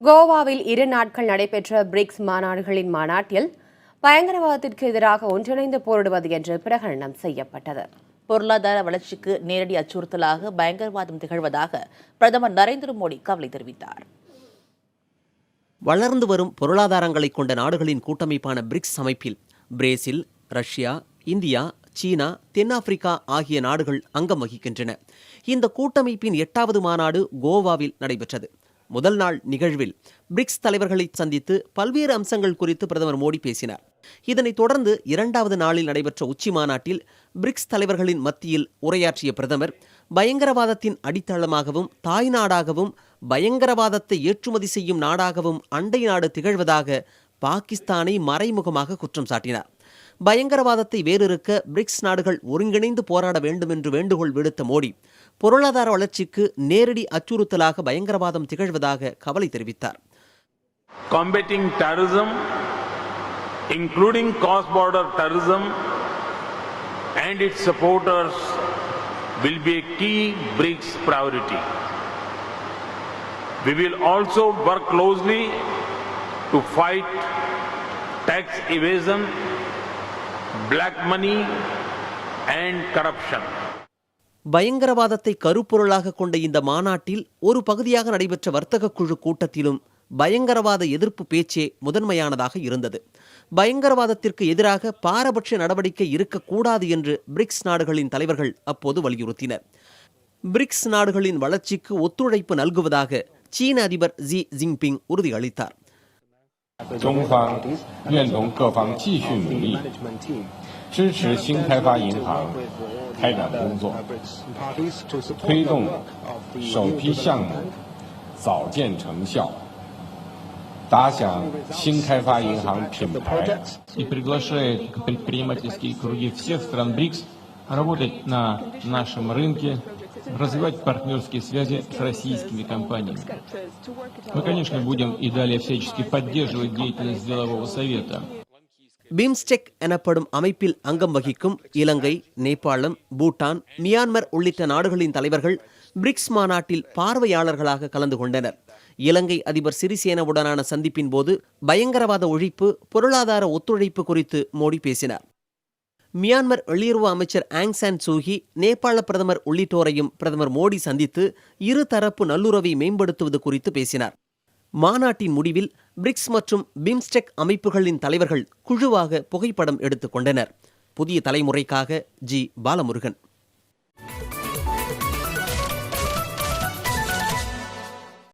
கோவாவில் 2 நாட்கள் நடைபெற்ற பிரிக்ஸ் மாநாடுகளின் மாநாட்டில் பயங்கரவாதத்திற்கு எதிராக ஒன்றிணைந்து போரிடுவது என்று பிரகடனம் செய்யப்பட்டது. பொருளாதார வளர்ச்சிக்கு நேரடி அச்சுறுத்தலாக பயங்கரவாதம் திகழ்வதாக பிரதமர் நரேந்திர மோடி கவலை தெரிவித்தார். வளர்ந்து வரும் பொருளாதாரங்களை கொண்ட நாடுகளின் கூட்டமைப்பான பிரிக்ஸ் அமைப்பில் பிரேசில், ரஷ்யா, இந்தியா, சீனா, தென்னாப்பிரிக்கா ஆகிய நாடுகள் அங்கம் வகிக்கின்றன. இந்த கூட்டமைப்பின் 8வது மாநாடு கோவாவில் நடைபெற்றது. முதல் நாள் நிகழ்வில் பிரிக்ஸ் தலைவர்களை சந்தித்து பல்வேறு அம்சங்கள் குறித்து பிரதமர் மோடி பேசினார். இதனைத் தொடர்ந்து 2வது நாளில் நடைபெற்ற உச்சி மாநாட்டில் பிரிக்ஸ் தலைவர்களின் மத்தியில் உரையாற்றிய பிரதமர், பயங்கரவாதத்தின் அடித்தளமாகவும் தாய்நாடாகவும் பயங்கரவாதத்தை ஏற்றுமதி செய்யும் நாடாகவும் அண்டை நாடு திகழ்வதாக பாகிஸ்தானை மறைமுகமாக குற்றம் சாட்டினார். பயங்கரவாதத்தை வேறிருக்க பிரிக்ஸ் நாடுகள் ஒருங்கிணைந்து போராட வேண்டும் என்று வேண்டுகோள் விடுத்த மோடி, பொருளாதார வளர்ச்சிக்கு நேரடி அச்சுறுத்தலாக பயங்கரவாதம் திகழ்வதாக கவலை தெரிவித்தார். Combating terrorism, including cross-border terrorism and its supporters, will be a key BRICS priority. We will also work closely to fight tax evasion, black money and corruption. பயங்கரவாதத்தை கருப்பொருளாக கொண்ட இந்த மாநாட்டில் ஒரு பகுதியாக நடைபெற்ற வர்த்தக குழு கூட்டத்திலும் பயங்கரவாத எதிர்ப்பு பேச்சே முதன்மையானதாக இருந்தது. பயங்கரவாதத்திற்கு எதிராக பாரபட்ச நடவடிக்கை இருக்கக்கூடாது என்று பிரிக்ஸ் நாடுகளின் தலைவர்கள் அப்போது வலியுறுத்தினர். பிரிக்ஸ் நாடுகளின் வளர்ச்சிக்கு ஒத்துழைப்பு நல்குவதாக சீன அதிபர் ஜி ஜின்பிங் உறுதியளித்தார். 中方愿同各方继续努力，支持新开发银行开展工作，推动首批项目早见成效，打响新开发银行品牌。И приглашает предпринимательские круги всех стран БРИКС работать на нашем рынке, развивать партнерские связи с российскими компаниями. Мы, конечно, будем и далее всячески поддерживать деятельность делового совета. பிம்ஸ்டெக் எனப்படும் அமைப்பில் அங்கம் வகிக்கும் இலங்கை, நேபாளம், பூட்டான், மியான்மர் உள்ளிட்ட நாடுகளின் தலைவர்கள் பிரிக்ஸ் மாநாட்டில் பார்வையாளர்களாக கலந்து கொண்டனர். இலங்கை அதிபர் சிறிசேனவுடனான சந்திப்பின் போது பயங்கரவாத ஒழிப்பு, பொருளாதார ஒத்துழைப்பு குறித்து மோடி பேசினார். மியான்மர் வெளியுறவு அமைச்சர் ஆங் சான் சூகி, நேபாள பிரதமர் உள்ளிட்டோரையும் பிரதமர் மோடி சந்தித்து இருதரப்பு நல்லுறவை மேம்படுத்துவது குறித்து பேசினார். மாநாட்டின் முடிவில் பிரிக்ஸ் மற்றும் பிம்ஸ்டெக் அமைப்புகளின் தலைவர்கள் குழுவாக புகைப்படம் எடுத்துக் கொண்டனர். புதிய தலைமுறைக்காக ஜி. பாலமுருகன்.